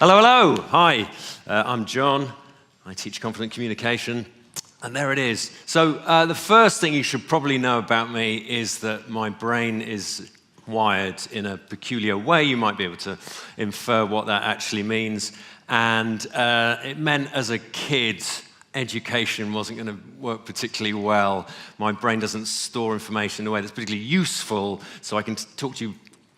Hello, hello. Hi, I'm Jon. I teach confident communication. And there it is. So the first thing you should probably know about me is that my brain is wired in a peculiar way. You might be able to infer what that actually means. And it meant as a kid, education wasn't going to work particularly well. My brain doesn't store information in a way that's particularly useful, so I can talk to you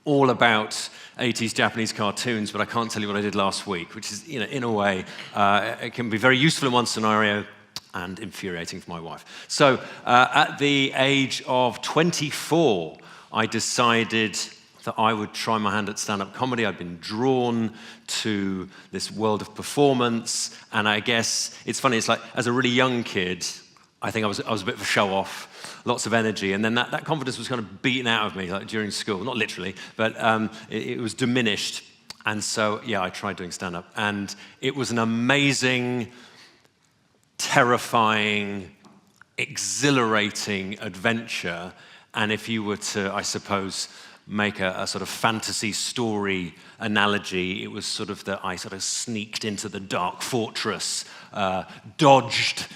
all about 80s Japanese cartoons, but I can't tell you what I did last week, which is, in a way, it can be very useful in one scenario and infuriating for my wife. So at the age of 24, I decided that I would try my hand at stand-up comedy. I'd been drawn to this world of performance, and I guess it's funny, it's like, as a really young kid, I think I was a bit of a show-off, lots of energy, and then that confidence was kind of beaten out of me like, during school, not literally, but it was diminished, and so, yeah, I tried doing stand-up, and it was an amazing, terrifying, exhilarating adventure, and if you were to, I suppose, make a sort of fantasy story analogy, it was sort of that I sort of sneaked into the dark fortress, dodged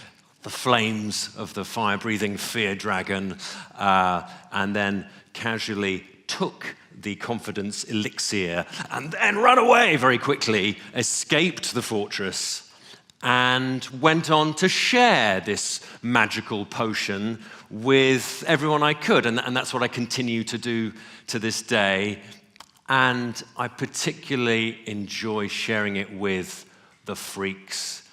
the flames of the fire-breathing fear dragon, and then casually took the confidence elixir and then ran away very quickly, escaped the fortress, and went on to share this magical potion with everyone I could, and that's what I continue to do to this day. And I particularly enjoy sharing it with the freaks,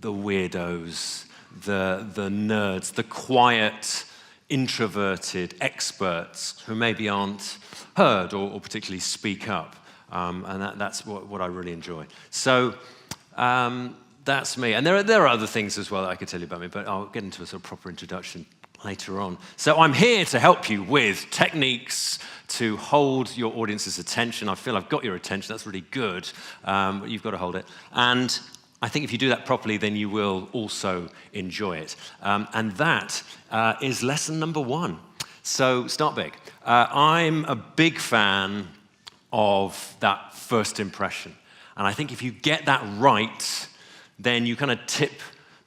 the weirdos, the nerds, the quiet, introverted experts who maybe aren't heard or particularly speak up. And that's what I really enjoy. So that's me. And there are other things as well that I could tell you about me, but I'll get into a sort of proper introduction later on. So I'm here to help you with techniques to hold your audience's attention. I feel I've got your attention. That's really good. But you've got to hold it. And I think if you do that properly, then you will also enjoy it. And that is lesson number 1. So start big. I'm a big fan of that first impression. And I think if you get that right, then you kind of tip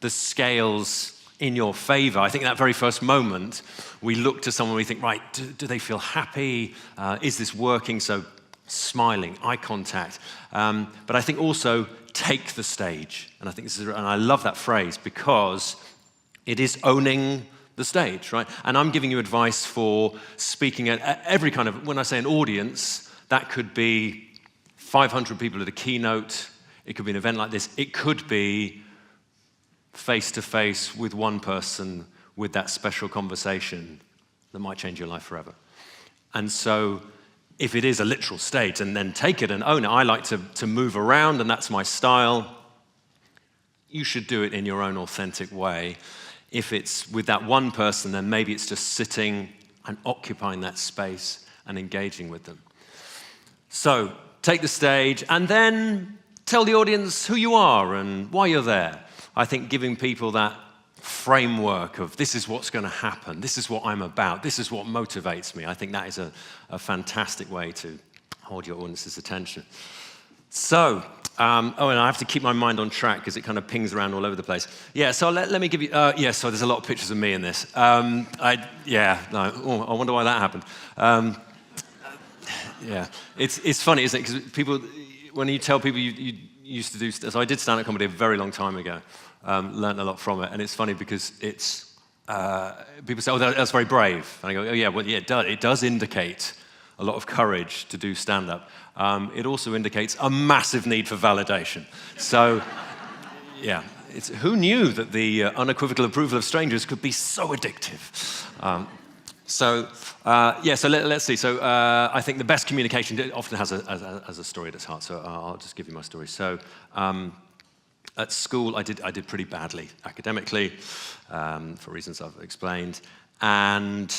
the scales in your favor. I think that very first moment, we look to someone, we think, right, do they feel happy? Is this working? So smiling, eye contact. But I think also take the stage. And I think and I love that phrase because it is owning the stage, right? And I'm giving you advice for speaking at every kind of, when I say an audience, that could be 500 people at a keynote. It could be an event like this. It could be face-to-face with one person with that special conversation that might change your life forever. And so if it is a literal stage, and then take it and own it. I like to move around, and that's my style. You should do it in your own authentic way. If it's with that one person, then maybe it's just sitting and occupying that space and engaging with them. So take the stage, and then tell the audience who you are and why you're there. I think giving people that framework of this is what's going to happen, this is what I'm about, this is what motivates me. I think that is a fantastic way to hold your audience's attention. So, and I have to keep my mind on track because it kind of pings around all over the place. Yeah, so let me give you, so there's a lot of pictures of me in this. I wonder why that happened. Yeah, it's funny, isn't it? Because people, when you tell people you used to do, so I did stand-up comedy a very long time ago. Learned a lot from it, and it's funny because it's people say, "Oh, that's very brave," and I go, "Oh, yeah, well, yeah, it does indicate a lot of courage to do stand-up. It also indicates a massive need for validation." So, yeah, who knew that the unequivocal approval of strangers could be so addictive? So let's see. So I think the best communication often has a story at its heart. So I'll just give you my story. So. At school, I did pretty badly academically, for reasons I've explained. And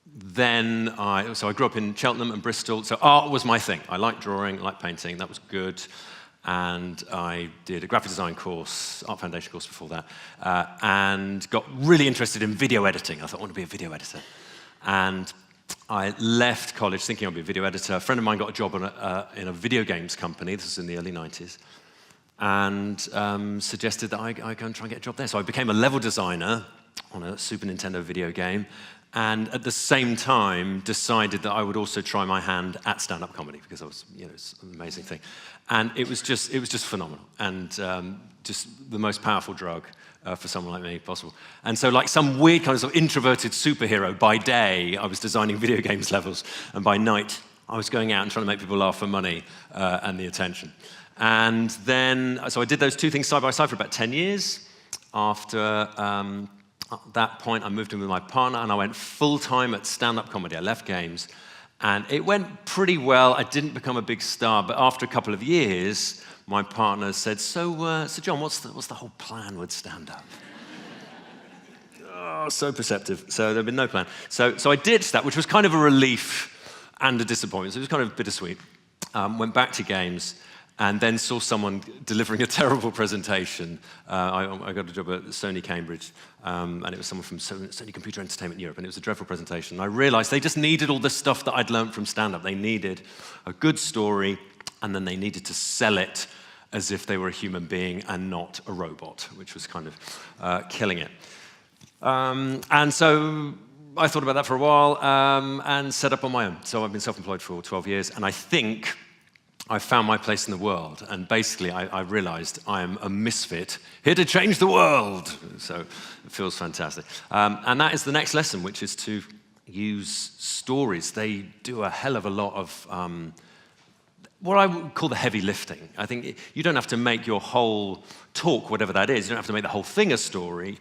then I grew up in Cheltenham and Bristol, so art was my thing. I liked drawing, I liked painting, that was good. And I did a graphic design course, art foundation course before that, and got really interested in video editing. I thought, I want to be a video editor. And I left college thinking I'd be a video editor. A friend of mine got a job in a video games company. This was in the early 90s. And suggested that I go and try and get a job there. So I became a level designer on a Super Nintendo video game, and at the same time decided that I would also try my hand at stand-up comedy, because I was, it's an amazing thing. And it was just phenomenal, and just the most powerful drug for someone like me possible. And so, like some weird kind of introverted superhero, by day I was designing video games levels, and by night I was going out and trying to make people laugh for money and the attention. And then, so I did those two things side by side for about 10 years. After that point, I moved in with my partner, and I went full-time at stand-up comedy. I left games, and it went pretty well. I didn't become a big star, but after a couple of years, my partner said, so Jon, what's the whole plan with stand-up? Oh, so perceptive. So there'd been no plan. So I ditched that, which was kind of a relief and a disappointment. So it was kind of bittersweet. Went back to games, and then saw someone delivering a terrible presentation. I got a job at Sony Cambridge, and it was someone from Sony Computer Entertainment Europe, and it was a dreadful presentation. And I realized they just needed all the stuff that I'd learned from stand-up. They needed a good story, and then they needed to sell it as if they were a human being and not a robot, which was kind of killing it. And so I thought about that for a while, and set up on my own. So I've been self-employed for 12 years, and I think I found my place in the world, and basically I realized I am a misfit here to change the world. So it feels fantastic. And that is the next lesson, which is to use stories. They do a hell of a lot of what I would call the heavy lifting. I think you don't have to make your whole talk, whatever that is, you don't have to make the whole thing a story.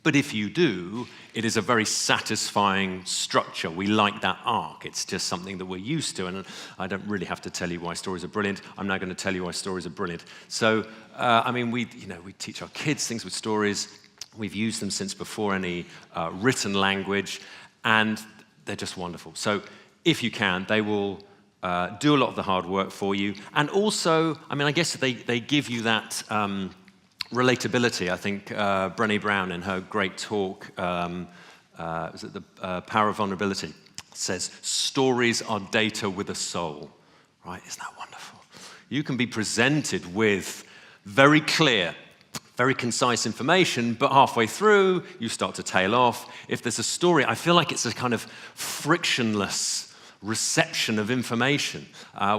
But if you do, it is a very satisfying structure. We like that arc. It's just something that we're used to, and I don't really have to tell you why stories are brilliant. I'm now going to tell you why stories are brilliant. So, I mean, we teach our kids things with stories. We've used them since before any written language, and they're just wonderful. So, if you can, they will do a lot of the hard work for you. And also, I mean, I guess they give you that relatability. I think Brené Brown, in her great talk, was it The Power of Vulnerability, says, stories are data with a soul, right? Isn't that wonderful? You can be presented with very clear, very concise information, but halfway through, you start to tail off. If there's a story, I feel like it's a kind of frictionless reception of information.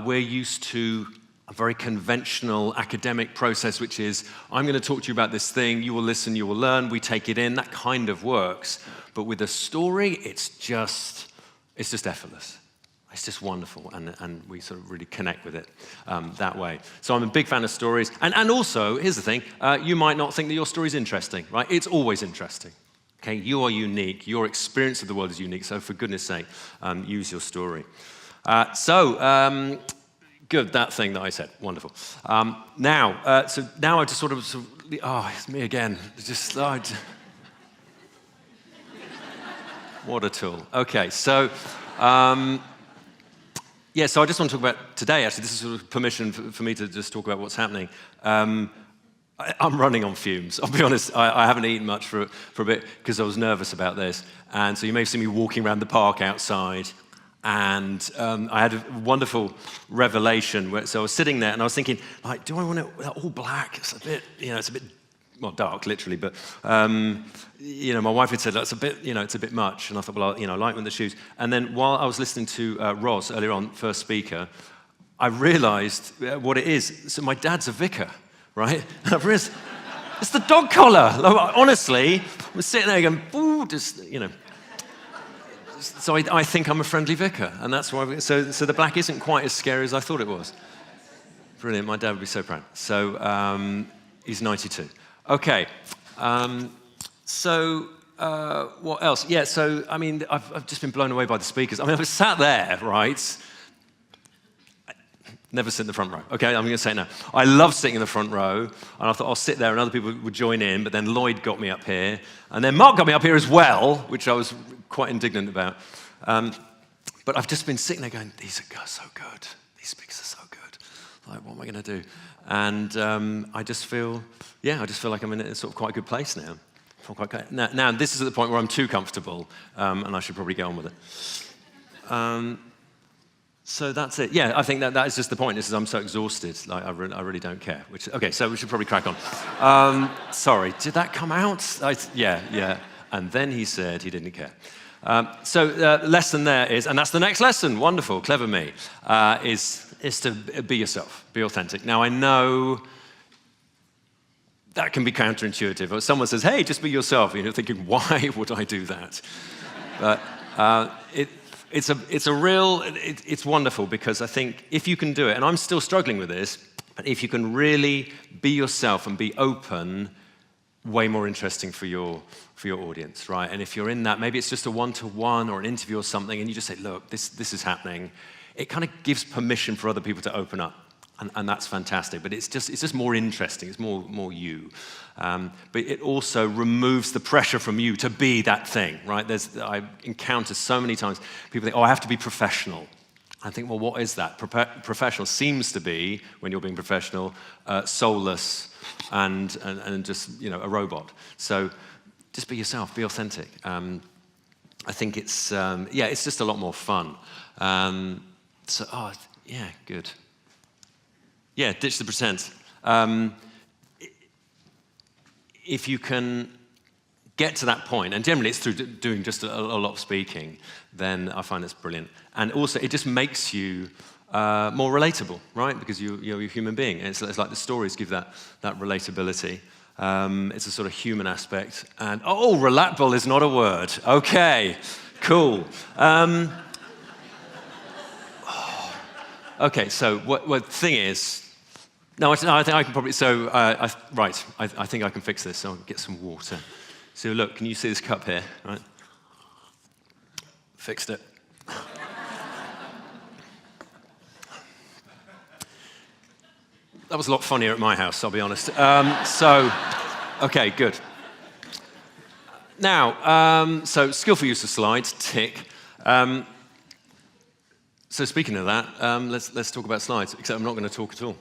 We're used to a very conventional academic process, which is, I'm going to talk to you about this thing, you will listen, you will learn, we take it in, that kind of works. But with a story, it's just effortless. It's just wonderful, and we sort of really connect with it that way. So I'm a big fan of stories. And also, here's the thing, you might not think that your story's interesting, right? It's always interesting. Okay, you are unique, your experience of the world is unique, so for goodness sake, use your story. Good, that thing that I said, wonderful. Now I just sort of oh, it's me again. What a tool. Okay, so, so I just want to talk about today, actually. This is sort of permission for me to just talk about what's happening. I'm running on fumes. I'll be honest, I haven't eaten much for a bit because I was nervous about this. And so you may have seen me walking around the park outside. And I had a wonderful revelation. So I was sitting there and I was thinking, like, do I want it all black? It's a bit, it's a bit, well, dark, literally. But, my wife had said, that's a bit, it's a bit much. And I thought, well, I like with the shoes. And then while I was listening to Roz earlier on, first speaker, I realized what it is. So my dad's a vicar, right? And I realized, it's the dog collar. Like, honestly, I was sitting there going, ooh, just, So I think I'm a friendly vicar, and that's why. So the black isn't quite as scary as I thought it was. Brilliant. My dad would be so proud. So he's 92. Okay. What else? Yeah. So I mean, I've just been blown away by the speakers. I mean, I was sat there, right? Never sit in the front row. Okay, I'm going to say it now. I love sitting in the front row, and I thought I'll sit there and other people would join in, but then Lloyd got me up here, and then Mark got me up here as well, which I was quite indignant about. But I've just been sitting there going, these are so good. These speakers are so good. Like, what am I going to do? And I just feel like I'm in a sort of quite good place now. Now, this is at the point where I'm too comfortable, and I should probably get on with it. So that's it. Yeah, I think that is just the point. This is I'm so exhausted, like I really don't care. Okay, so we should probably crack on. Sorry, did that come out? Yeah. And then he said he didn't care. Lesson there is, and that's the next lesson. Wonderful, clever me. Is to be yourself, be authentic. Now I know that can be counterintuitive. Or someone says, "Hey, just be yourself," and you're thinking, "Why would I do that?" But it's wonderful because I think if you can do it, and I'm still struggling with this, but if you can really be yourself and be open, way more interesting for your audience, right? And if you're in that, maybe it's just a one-to-one or an interview or something, and you just say, "Look, this is happening." It kind of gives permission for other people to open up, and that's fantastic. But it's just more interesting. It's more you. But it also removes the pressure from you to be that thing, right? I encounter so many times people think, "Oh, I have to be professional." I think, well, what is that? Professional seems to be, when you're being professional, soulless and just a robot. So just be yourself, be authentic. I think it's just a lot more fun. Good. Yeah, ditch the pretense. If you can get to that point, and generally it's through doing just a lot of speaking, then I find that's brilliant. And also, it just makes you more relatable, right? Because you're a human being. And it's like the stories give that relatability. It's a sort of human aspect. And, relatable is not a word. Okay, cool. Okay, so what the thing is, I think I can probably, I think I can fix this, so I'll get some water. So look, can you see this cup here, right? Fixed it. That was a lot funnier at my house, I'll be honest. Okay, good. Now, so skillful use of slides, tick. So speaking of that, let's talk about slides, except I'm not going to talk at all.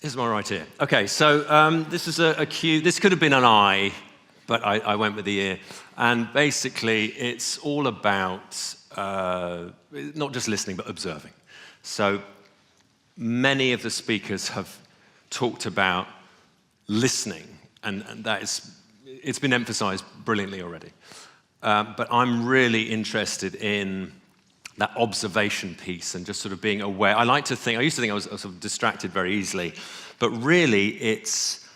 Here's one right here. Okay, so this is a cue. This could have been an eye, but I went with the ear. And basically, it's all about not just listening, but observing. So many of the speakers have talked about listening, and it's been emphasized brilliantly already. But I'm really interested in that observation piece and just sort of being aware. I used to think I was sort of distracted very easily, but really it's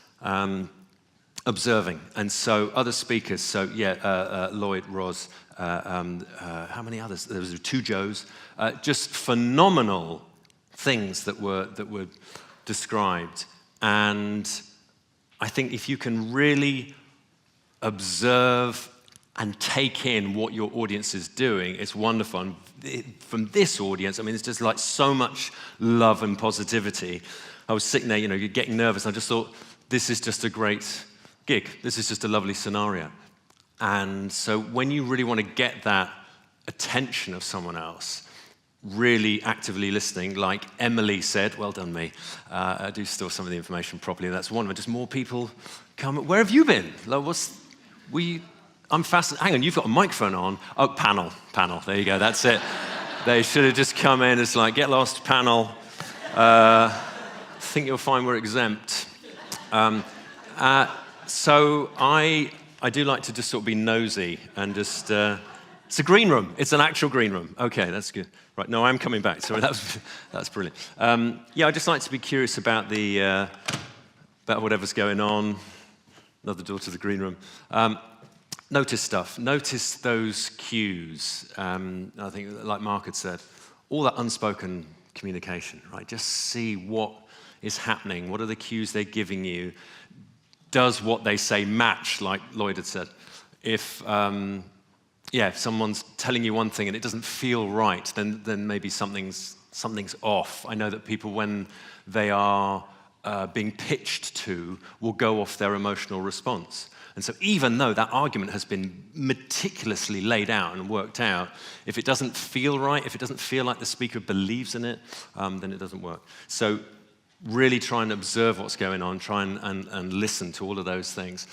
observing. And so other speakers, Lloyd, Roz, how many others? There was 2 Joes, just phenomenal things that were described. And I think if you can really observe and take in what your audience is doing, it's wonderful. And from this audience, I mean, it's just like so much love and positivity. I was sitting there, you're getting nervous. I just thought, this is just a great gig. This is just a lovely scenario. And so when you really want to get that attention of someone else, really actively listening, like Emily said, well done me, I do store some of the information properly, that's one of them. Just more people come. Where have you been? Like, I'm fascinated. Hang on, you've got a microphone on. Oh, panel. There you go, that's it. They should have just come in. It's like, get lost, panel. Think you'll find we're exempt. So I do like to just sort of be nosy and just, it's a green room. It's an actual green room. Okay, that's good. Right, no, I'm coming back. Sorry, that's brilliant. I just like to be curious about about whatever's going on. Another door to the green room. Notice stuff. Notice those cues. I think, like Mark had said, all that unspoken communication, right? Just see what is happening. What are the cues they're giving you? Does what they say match, like Lloyd had said? If yeah, if someone's telling you one thing and it doesn't feel right, then maybe something's off. I know that people, when they are being pitched to, will go off their emotional response. And so even though that argument has been meticulously laid out and worked out, if it doesn't feel right, if it doesn't feel like the speaker believes in it, then it doesn't work. So really try and observe what's going on, try and listen to all of those things.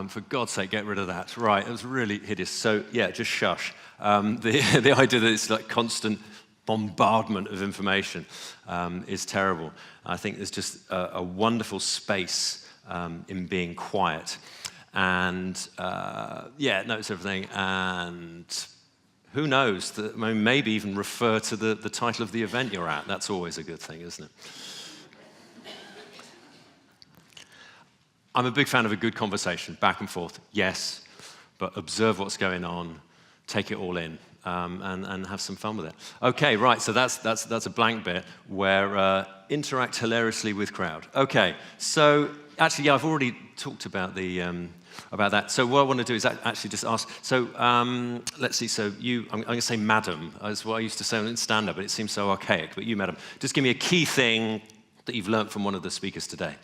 For God's sake, get rid of that. Right, it was really hideous. So yeah, just shush. The idea that it's like constant bombardment of information is terrible. I think there's just a wonderful space in being quiet. And notice everything. And who knows, maybe even refer to the title of the event you're at. That's always a good thing, isn't it? I'm a big fan of a good conversation, back and forth, yes, but observe what's going on, take it all in, and have some fun with it. Okay, right, so that's a blank bit where interact hilariously with crowd. Okay, so actually, yeah, I've already talked about about that. So what I want to do is actually just ask, so let's see, so I'm going to say madam, as what I used to say in stand-up, but it seems so archaic, but you, madam, just give me a key thing that you've learned from one of the speakers today.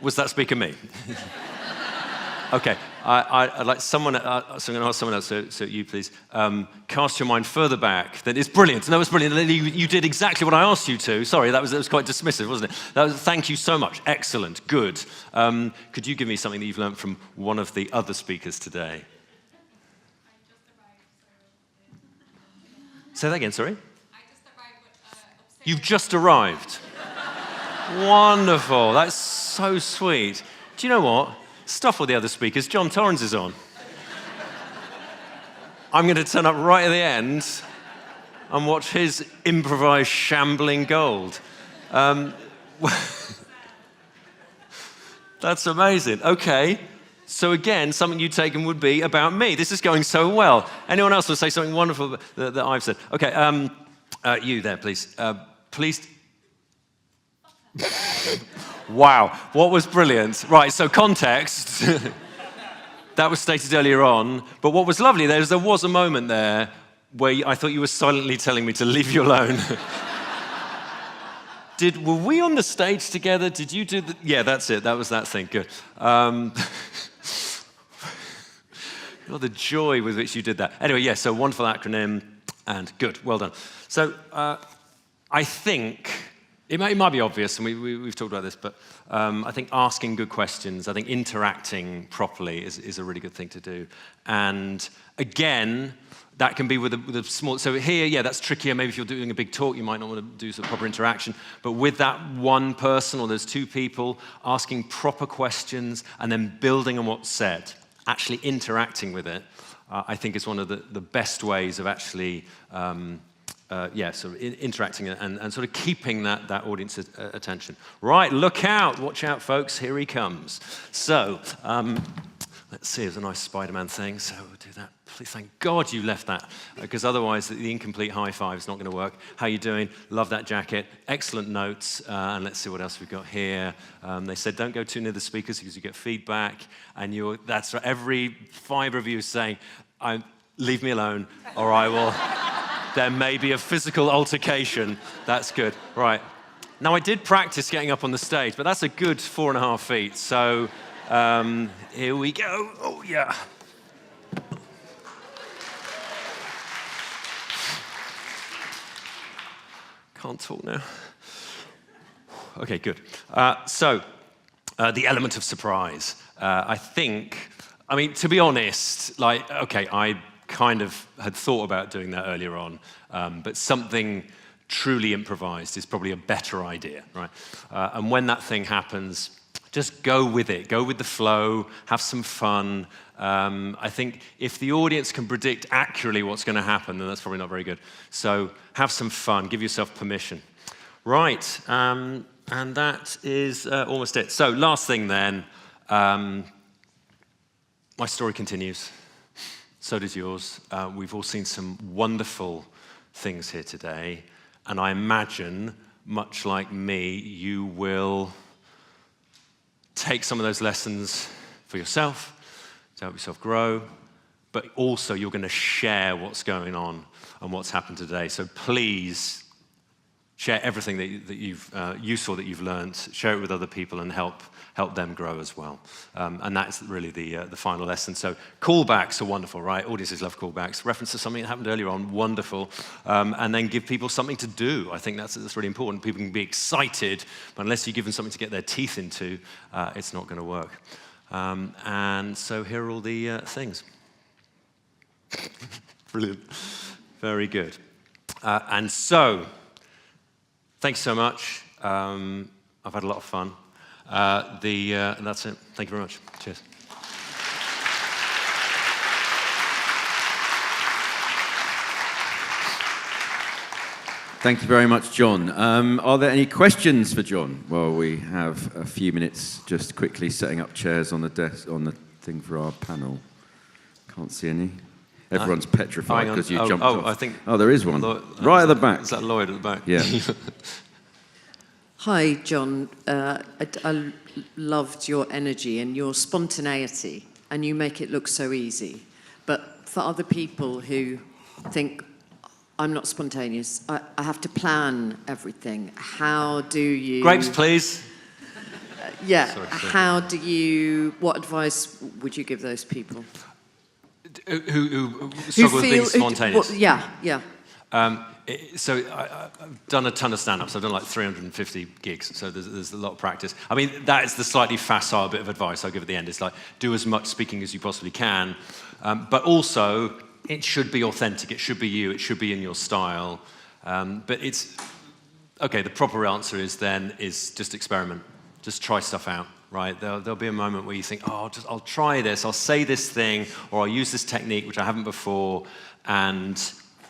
Was that speaker me? Okay, I'd like someone, so I'm going to ask someone else, so you please, cast your mind further back. Then it's brilliant. No, it's brilliant. You did exactly what I asked you to. Sorry, that was quite dismissive, wasn't it? Thank you so much. Excellent, good. Could you give me something that you've learned from one of the other speakers today? Say that again, sorry? You've just arrived. Wonderful. That's so sweet. Do you know what? Stuff with the other speakers. Jon Torrens is on. I'm going to turn up right at the end and watch his improvised shambling gold. That's amazing. Okay. So again, something you'd taken would be about me. This is going so well. Anyone else will say something wonderful that I've said? Okay. You there, please. Please. Wow, what was brilliant. Right, so context. That was stated earlier on. But what was lovely there was a moment there where I thought you were silently telling me to leave you alone. Were we on the stage together? Did you do the... Yeah, that's it. That was that thing. Good. The joy with which you did that. Anyway, yeah, so wonderful acronym and good. Well done. So I think... It might be obvious, and we've talked about this, but I think asking good questions, I think interacting properly is a really good thing to do. And again, that can be with a small... So here, yeah, that's trickier. Maybe if you're doing a big talk, you might not want to do some proper interaction. But with that one person, or there's two people, asking proper questions and then building on what's said, actually interacting with it, I think is one of the best ways of actually... sort of interacting and sort of keeping that audience's attention. Right, look out. Watch out, folks. Here he comes. So, let's see. There's a nice Spider-Man thing, so we'll do that. Please, thank God you left that, because otherwise the incomplete high five is not going to work. How you doing? Love that jacket. Excellent notes. And let's see what else we've got here. They said don't go too near the speakers because you get feedback. And that's right. Every fibre of you is saying, leave me alone, or I will... There may be a physical altercation. That's good. Right. Now, I did practice getting up on the stage, but that's a good 4.5 feet. So here we go. Oh, yeah. Can't talk now. Okay, good. The element of surprise. To be honest, I kind of had thought about doing that earlier on, but something truly improvised is probably a better idea, right? And when that thing happens, just go with it. Go with the flow, have some fun. I think if the audience can predict accurately what's going to happen, then that's probably not very good. So have some fun, give yourself permission. Right, and that is almost it. So last thing then, my story continues. So does yours. We've all seen some wonderful things here today. And I imagine, much like me, you will take some of those lessons for yourself, to help yourself grow, but also you're going to share what's going on and what's happened today. So please share everything that you've useful that you've learned, share it with other people and help them grow as well. And that's really the final lesson. So callbacks are wonderful, right? Audiences love callbacks. Reference to something that happened earlier on, wonderful. And then give people something to do. I think that's really important. People can be excited, but unless you give them something to get their teeth into, it's not going to work. And so here are all the things. Brilliant. Very good. And so, thanks so much. I've had a lot of fun. And that's it. Thank you very much. Cheers. Thank you very much, Jon. Are there any questions for Jon? Well, we have a few minutes just quickly setting up chairs on the desk, on the thing for our panel. Can't see any. Everyone's petrified because you jumped off. I think. Oh, there is one. Right at the back. Is that Lloyd at the back? Yeah. Hi, Jon. I loved your energy and your spontaneity, and you make it look so easy. But for other people who think, I'm not spontaneous, I have to plan everything. How do you... Grapes, please. Sorry. What advice would you give those people? Who struggle with being spontaneous? Yeah. So I've done a ton of stand-ups. I've done like 350 gigs, so there's a lot of practice. I mean, that is the slightly facile bit of advice I'll give at the end. It's like, do as much speaking as you possibly can, but also, it should be authentic. It should be you. It should be in your style. But it's, okay, the proper answer is just experiment. Just try stuff out, right? There'll be a moment where you think, I'll try this. I'll say this thing, or I'll use this technique, which I haven't before, and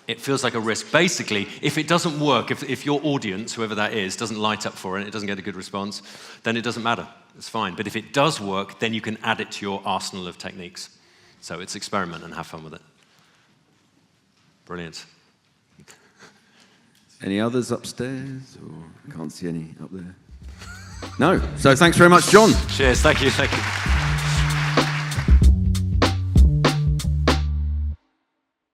it feels like a risk. Basically, if it doesn't work, if your audience, whoever that is, doesn't light up for it, it doesn't get a good response, then it doesn't matter. It's fine. But if it does work, then you can add it to your arsenal of techniques. So it's experiment and have fun with it. Brilliant. Any others upstairs? Or can't see any up there? No. So thanks very much, Jon. Cheers. Thank you.